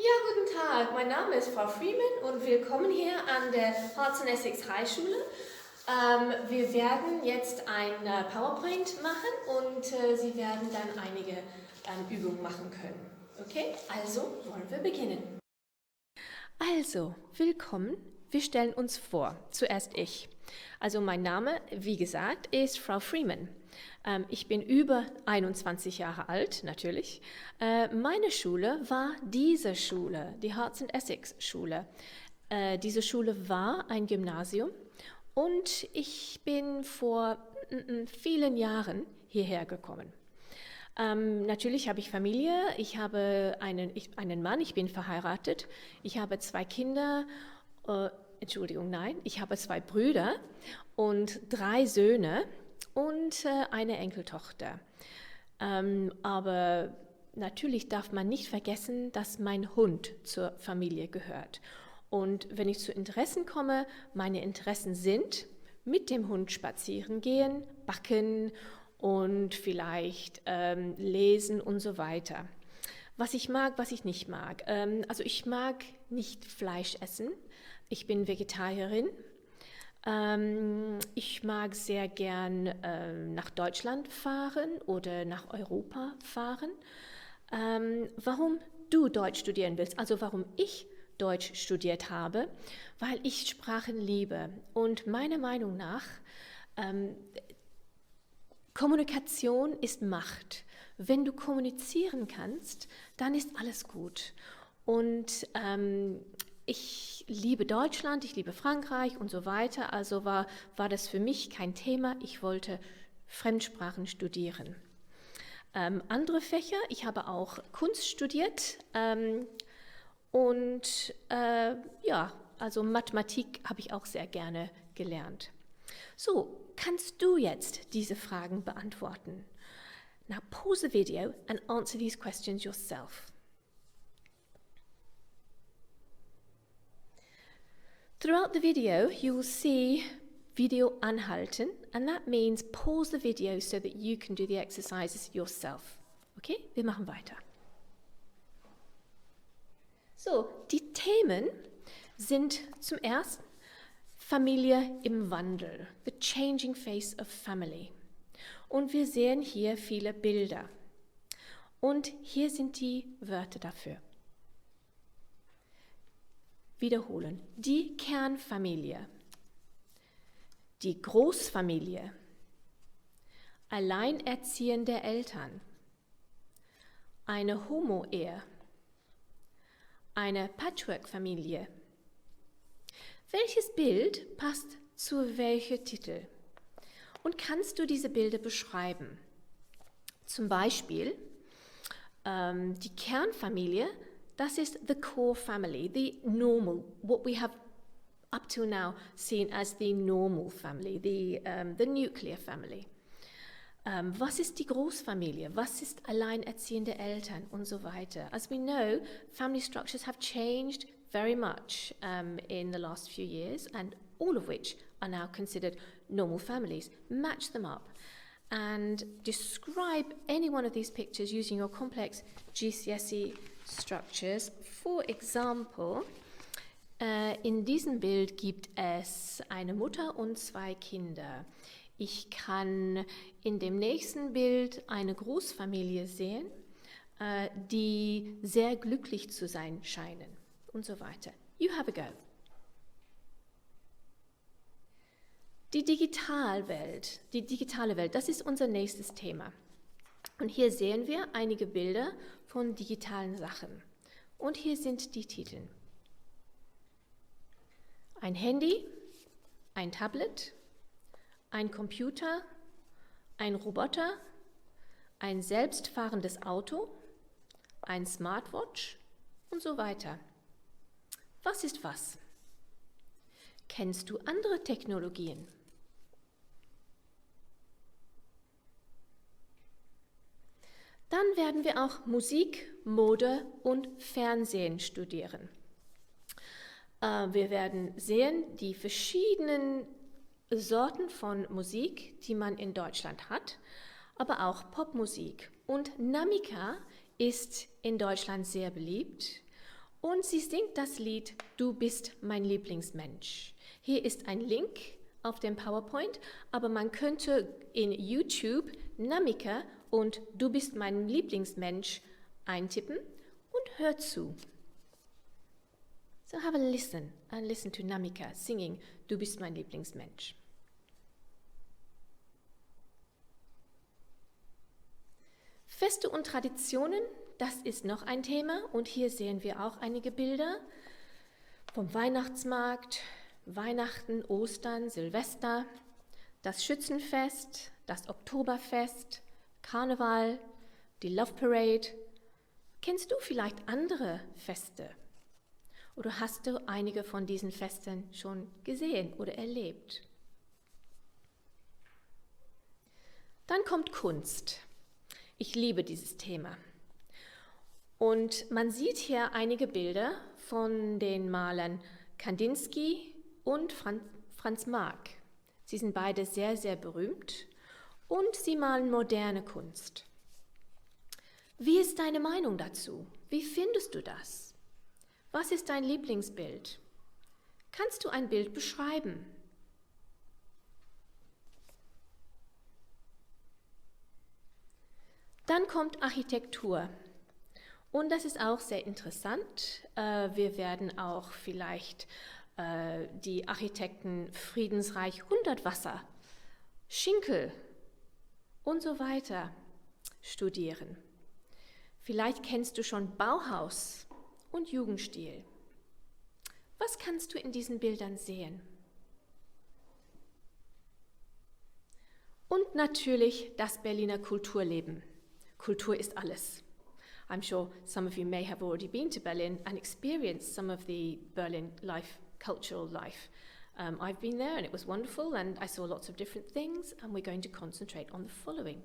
Ja, guten Tag. Mein Name ist Frau Freeman und willkommen hier an der Hearts and Essex High Schule. Wir werden jetzt ein PowerPoint machen und Sie werden dann einige Übungen machen können. Okay, also wollen wir beginnen. Also, willkommen. Wir stellen uns vor. Zuerst ich. Also mein Name, wie gesagt, ist Frau Freeman. Ich bin über 21 Jahre alt, natürlich. Meine Schule war diese Schule, die Hearts and Essex Schule. Diese Schule war ein Gymnasium und ich bin vor vielen Jahren hierher gekommen. Natürlich habe ich Familie, ich habe einen Mann, ich bin verheiratet, ich habe 2 Kinder, ich habe 2 Brüder und 3 Söhne und eine Enkeltochter. Aber natürlich darf man nicht vergessen, dass mein Hund zur Familie gehört. Und wenn ich zu Interessen komme, meine Interessen sind mit dem Hund spazieren gehen, backen und vielleicht lesen und so weiter. Was ich mag, was ich nicht mag. Also ich mag nicht Fleisch essen. Ich bin Vegetarierin. Ich mag sehr gern nach Deutschland fahren oder nach Europa fahren. Warum du Deutsch studieren willst, also warum ich Deutsch studiert habe, weil ich Sprachen liebe und meiner Meinung nach Kommunikation ist Macht. Wenn du kommunizieren kannst, dann ist alles gut. Und ich liebe Deutschland, ich liebe Frankreich und so weiter, also war das für mich kein Thema. Ich wollte Fremdsprachen studieren. Andere Fächer, ich habe auch Kunst studiert und ja, also Mathematik habe ich auch sehr gerne gelernt. So, kannst du jetzt diese Fragen beantworten? Now pause the video and answer these questions yourself. Throughout the video, you will see video anhalten, and that means pause the video so that you can do the exercises yourself. Okay, wir machen weiter. So, die Themen sind zum ersten Familie im Wandel, the changing face of family. Und wir sehen hier viele Bilder. Und hier sind die Wörter dafür. Wiederholen. Die Kernfamilie, die Großfamilie, alleinerziehende Eltern, eine Homo-Ehe, eine Patchwork-Familie. Welches Bild passt zu welchem Titel? Und kannst du diese Bilder beschreiben? Zum Beispiel die Kernfamilie, das ist the core family, the normal, what we have up till now seen as the normal family, the nuclear family. Was ist die Großfamilie? Was ist alleinerziehende Eltern und so weiter? As we know, family structures have changed very much in the last few years, and all of which are now considered normal families. Match them up and describe any one of these pictures using your complex GCSE structures. For example, in diesem Bild gibt es eine Mutter und 2 Kinder. Ich kann in dem nächsten Bild eine Großfamilie sehen, die sehr glücklich zu sein scheinen und so weiter. You have a go. Die digitale Welt, das ist unser nächstes Thema. Und hier sehen wir einige Bilder von digitalen Sachen. Und hier sind die Titel. Ein Handy, ein Tablet, ein Computer, ein Roboter, ein selbstfahrendes Auto, ein Smartwatch und so weiter. Was ist was? Kennst du andere Technologien? Dann werden wir auch Musik, Mode und Fernsehen studieren. Wir werden sehen die verschiedenen Sorten von Musik, die man in Deutschland hat, aber auch Popmusik. Und Namika ist in Deutschland sehr beliebt Und sie singt das Lied Du bist mein Lieblingsmensch. Hier ist ein Link auf dem PowerPoint, aber man könnte in YouTube Namika und Du bist mein Lieblingsmensch eintippen und hört zu. So have a listen and listen to Namika singing Du bist mein Lieblingsmensch. Feste und Traditionen, das ist noch ein Thema und hier sehen wir auch einige Bilder vom Weihnachtsmarkt, Weihnachten, Ostern, Silvester, das Schützenfest, das Oktoberfest, Karneval, die Love Parade. Kennst du vielleicht andere Feste? Oder hast du einige von diesen Festen schon gesehen oder erlebt? Dann kommt Kunst. Ich liebe dieses Thema. Und man sieht hier einige Bilder von den Malern Kandinsky und Franz Marc. Sie sind beide sehr, sehr berühmt und sie malen moderne Kunst. Wie ist deine Meinung dazu? Wie findest du das? Was ist dein Lieblingsbild? Kannst du ein Bild beschreiben? Dann kommt Architektur. Und das ist auch sehr interessant. Wir werden auch vielleicht die Architekten Friedensreich Hundertwasser, Schinkel und so weiter studieren. Vielleicht kennst du schon Bauhaus und Jugendstil. Was kannst du in diesen Bildern sehen? Und natürlich das Berliner Kulturleben. Kultur ist alles. I'm sure some of you may have already been to Berlin and experienced some of the Berlin life, cultural life. I've been there and it was wonderful and I saw lots of different things and we're going to concentrate on the following.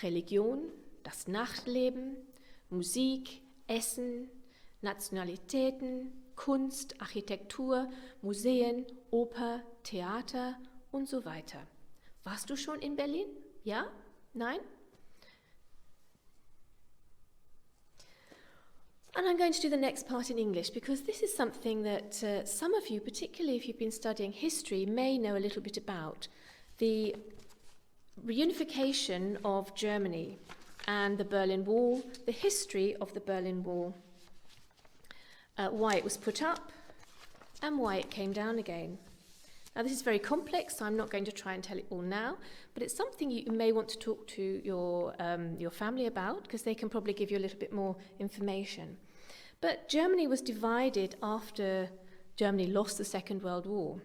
Religion, das Nachtleben, Musik, Essen, Nationalitäten, Kunst, Architektur, Museen, Oper, Theater und so weiter. Warst du schon in Berlin? Ja? Nein? And I'm going to do the next part in English because this is something that some of you, particularly if you've been studying history, may know a little bit about. The reunification of Germany and the Berlin Wall, the history of the Berlin Wall, why it was put up and why it came down again. Now this is very complex, so I'm not going to try and tell it all now, but it's something you may want to talk to your family about because they can probably give you a little bit more information. But Germany was divided after Germany lost the Second World War.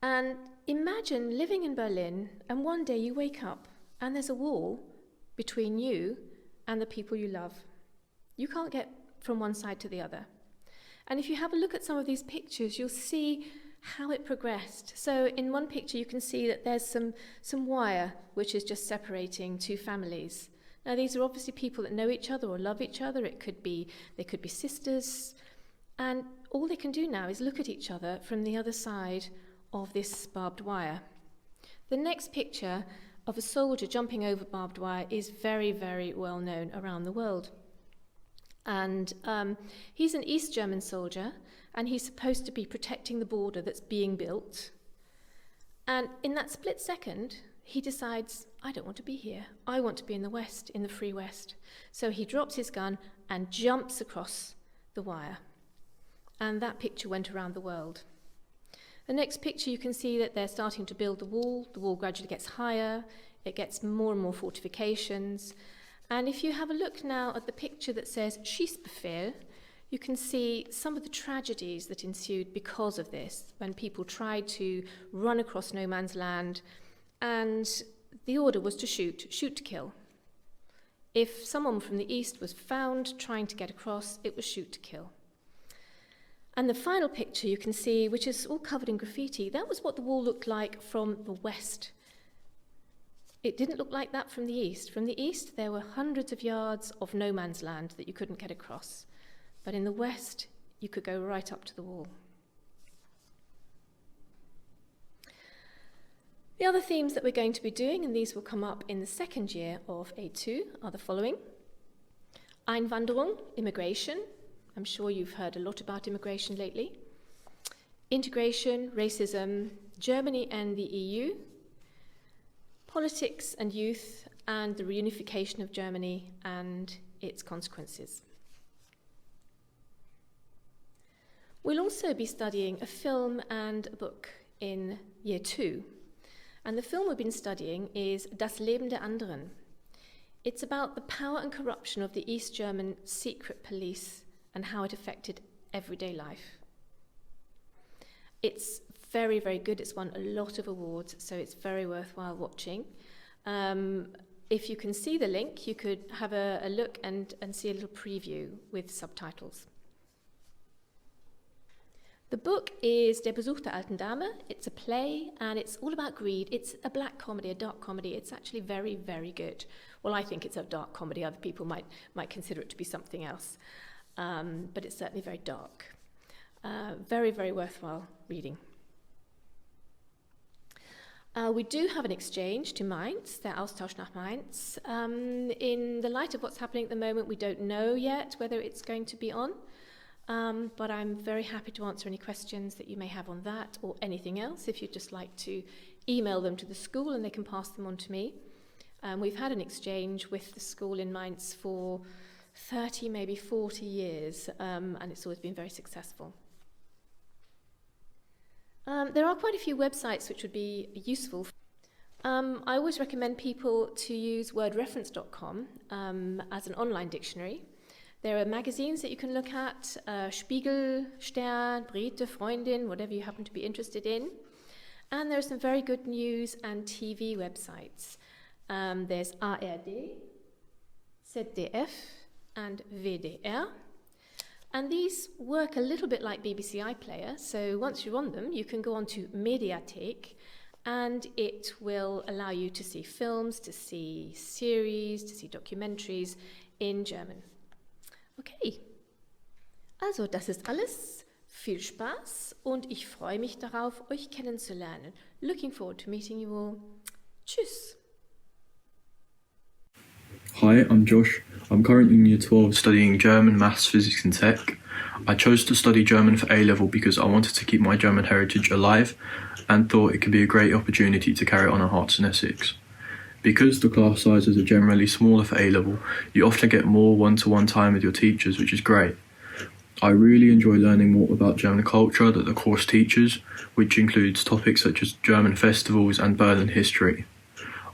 And imagine living in Berlin and one day you wake up and there's a wall between you and the people you love. You can't get from one side to the other. And if you have a look at some of these pictures, you'll see how it progressed. So in one picture you can see that there's some wire which is just separating two families. Now these are obviously people that know each other or love each other. They could be sisters, and all they can do now is look at each other from the other side of this barbed wire. The next picture of a soldier jumping over barbed wire is very, very well known around the world. And he's an East German soldier, and he's supposed to be protecting the border that's being built. And in that split second, he decides, I don't want to be here. I want to be in the West, in the free West. So he drops his gun and jumps across the wire. And that picture went around the world. The next picture, you can see that they're starting to build the wall. The wall gradually gets higher. It gets more and more fortifications. And if you have a look now at the picture that says Schießbefehl, you can see some of the tragedies that ensued because of this, when people tried to run across no man's land, and the order was to shoot to kill. If someone from the east was found trying to get across, it was shoot to kill. And the final picture you can see, which is all covered in graffiti, that was what the wall looked like from the west. It didn't look like that from the east. From the east, there were hundreds of yards of no man's land that you couldn't get across. But in the west, you could go right up to the wall. The other themes that we're going to be doing, and these will come up in the second year of A2, are the following. Einwanderung, immigration. I'm sure you've heard a lot about immigration lately. Integration, racism, Germany and the EU. Politics and youth, and the reunification of Germany and its consequences. We'll also be studying a film and a book in year 2. And the film we've been studying is Das Leben der anderen. It's about the power and corruption of the East German secret police and how it affected everyday life. It's very, very good. It's won a lot of awards, so it's very worthwhile watching. If you can see the link, you could have a look and see a little preview with subtitles. The book is Der Besuch der alten Dame. It's a play and it's all about greed. It's a black comedy, a dark comedy. It's actually very, very good. Well, I think it's a dark comedy. Other people might consider it to be something else. But it's certainly very dark. Very, very worthwhile reading. We do have an exchange to Mainz, der Austausch nach Mainz. In the light of what's happening at the moment, we don't know yet whether it's going to be on. But I'm very happy to answer any questions that you may have on that or anything else if you'd just like to email them to the school and they can pass them on to me. We've had an exchange with the school in Mainz for 30, maybe 40 years, and it's always been very successful. There are quite a few websites which would be useful. I always recommend people to use wordreference.com as an online dictionary. There are magazines that you can look at, Spiegel, Stern, Briete, Freundin, whatever you happen to be interested in. And there are some very good news and TV websites. There's ARD, ZDF, and WDR. And these work a little bit like BBC iPlayer, so once you're on them, you can go on to Mediathek, and it will allow you to see films, to see series, to see documentaries in German. Okay, also das ist alles. Viel Spaß und ich freue mich darauf, euch kennenzulernen. Looking forward to meeting you all. Tschüss. Hi, I'm Josh. I'm currently in Year 12 studying German, Maths, Physics and Tech. I chose to study German for A-level because I wanted to keep my German heritage alive and thought it could be a great opportunity to carry on at Hearts in Essex. Because the class sizes are generally smaller for A-level, you often get more one-to-one time with your teachers, which is great. I really enjoy learning more about German culture that the course teaches, which includes topics such as German festivals and Berlin history.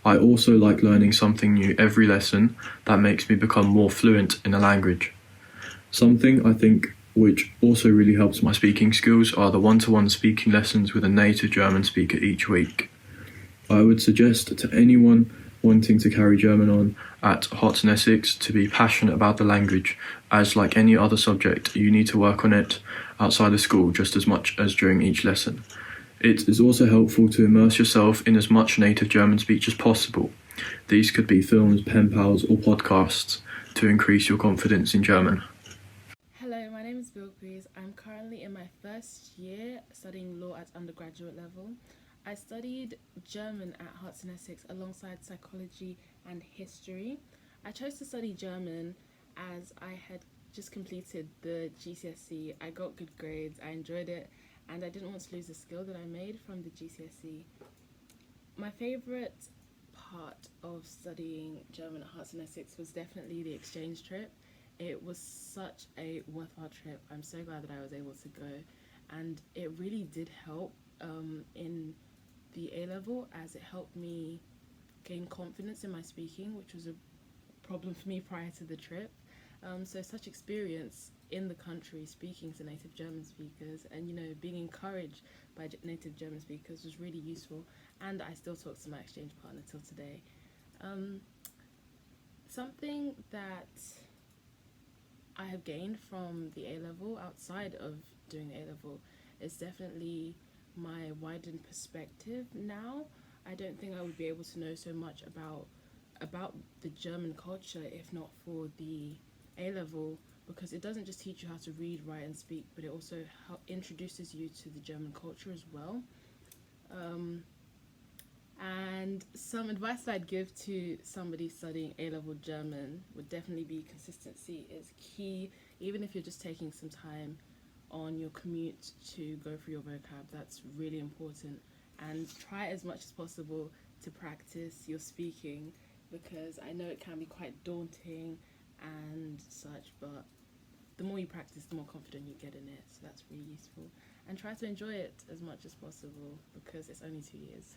I also like learning something new every lesson that makes me become more fluent in the language. Something I think which also really helps my speaking skills are the one-to-one speaking lessons with a native German speaker each week. I would suggest to anyone wanting to carry German on at Hearts in Essex to be passionate about the language, as like any other subject, you need to work on it outside of school just as much as during each lesson. It is also helpful to immerse yourself in as much native German speech as possible. These could be films, pen pals or podcasts to increase your confidence in German. Hello, my name is Bilquis. I'm currently in my first year studying law at undergraduate level. I studied German at Hearts in Essex alongside psychology and history. I chose to study German as I had just completed the GCSE. I got good grades, I enjoyed it, and I didn't want to lose the skill that I made from the GCSE. My favourite part of studying German at Hearts in Essex was definitely the exchange trip. It was such a worthwhile trip. I'm so glad that I was able to go, and it really did help in the A-level, as it helped me gain confidence in my speaking, which was a problem for me prior to the trip. So such experience in the country speaking to native German speakers and, being encouraged by native German speakers was really useful, and I still talk to my exchange partner till today. Something that I have gained from the A-level outside of doing the A-level is definitely my widened perspective now. I don't think I would be able to know so much about the German culture if not for the A-level, because it doesn't just teach you how to read, write and speak, but it also introduces you to the German culture as well. And some advice that I'd give to somebody studying A-level German would definitely be consistency is key. Even if you're just taking some time on your commute to go through your vocab, that's really important. And try as much as possible to practice your speaking, because I know it can be quite daunting and such, but the more you practice, the more confident you get in it. So that's really useful. And try to enjoy it as much as possible, because it's only 2 years.